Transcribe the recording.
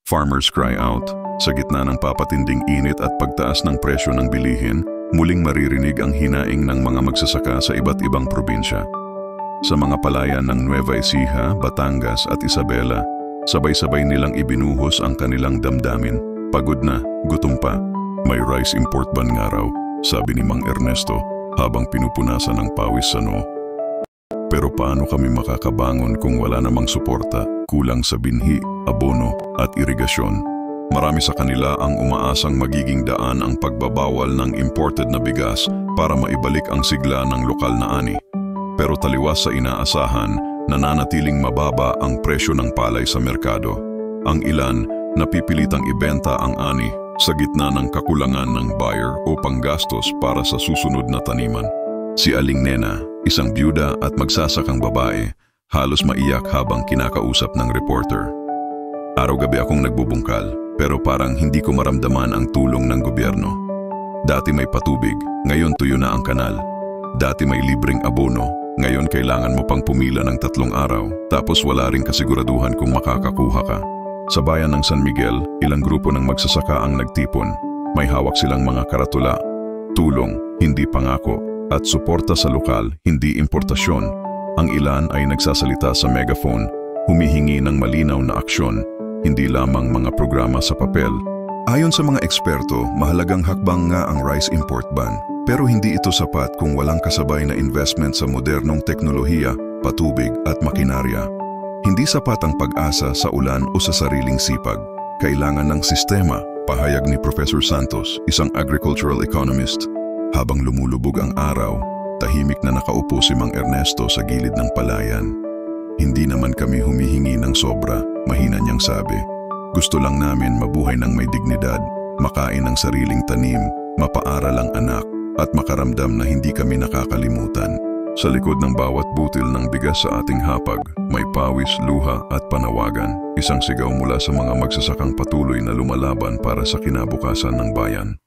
Farmers cry out. Sa gitna ng papatinding init at pagtaas ng presyo ng bilihin, muling maririnig ang hinaing ng mga magsasaka sa iba't ibang probinsya. Sa mga palayan ng Nueva Ecija, Batangas at Isabela, sabay-sabay nilang ibinuhos ang kanilang damdamin. Pagod na, gutom pa. May rice import ban nga raw, sabi ni Mang Ernesto habang pinupunasan ng pawis sa noo. Pero paano kami makakabangon kung wala namang suporta, kulang sa binhi, abono at irigasyon? Marami sa kanila ang umaasang magiging daan ang pagbabawal ng imported na bigas para maibalik ang sigla ng lokal na ani. Pero taliwas sa inaasahan, nananatiling mababa ang presyo ng palay sa merkado. Ang ilan napipilitang ibenta ang ani sa gitna ng kakulangan ng buyer o panggastos para sa susunod na taniman. Si Aling Nena, isang byuda at magsasakang babae, halos maiyak habang kinakausap ng reporter. Araw-gabi akong nagbubungkal, pero parang hindi ko maramdaman ang tulong ng gobyerno. Dati may patubig, ngayon tuyo na ang kanal. Dati may libreng abono, ngayon kailangan mo pang pumila ng 3 araw, tapos wala ring kasiguraduhan kung makakakuha ka. Sa bayan ng San Miguel, ilang grupo ng magsasaka ang nagtipon. May hawak silang mga karatula, tulong, hindi pangako, at suporta sa lokal, hindi importasyon. Ang ilan ay nagsasalita sa megaphone, humihingi ng malinaw na aksyon, hindi lamang mga programa sa papel. Ayon sa mga eksperto, mahalagang hakbang nga ang rice import ban. Pero hindi ito sapat kung walang kasabay na investment sa modernong teknolohiya, patubig at makinarya. Hindi sapat ang pag-asa sa ulan o sa sariling sipag. Kailangan ng sistema, pahayag ni Professor Santos, isang agricultural economist. Habang lumulubog ang araw, tahimik na nakaupo si Mang Ernesto sa gilid ng palayan. Hindi naman kami humihingi ng sobra, mahina niyang sabi. Gusto lang namin mabuhay ng may dignidad, makain ng sariling tanim, mapaaral ang anak, at makaramdam na hindi kami nakakalimutan. Sa likod ng bawat butil ng bigas sa ating hapag, may pawis, luha at panawagan. Isang sigaw mula sa mga magsasakang patuloy na lumalaban para sa kinabukasan ng bayan.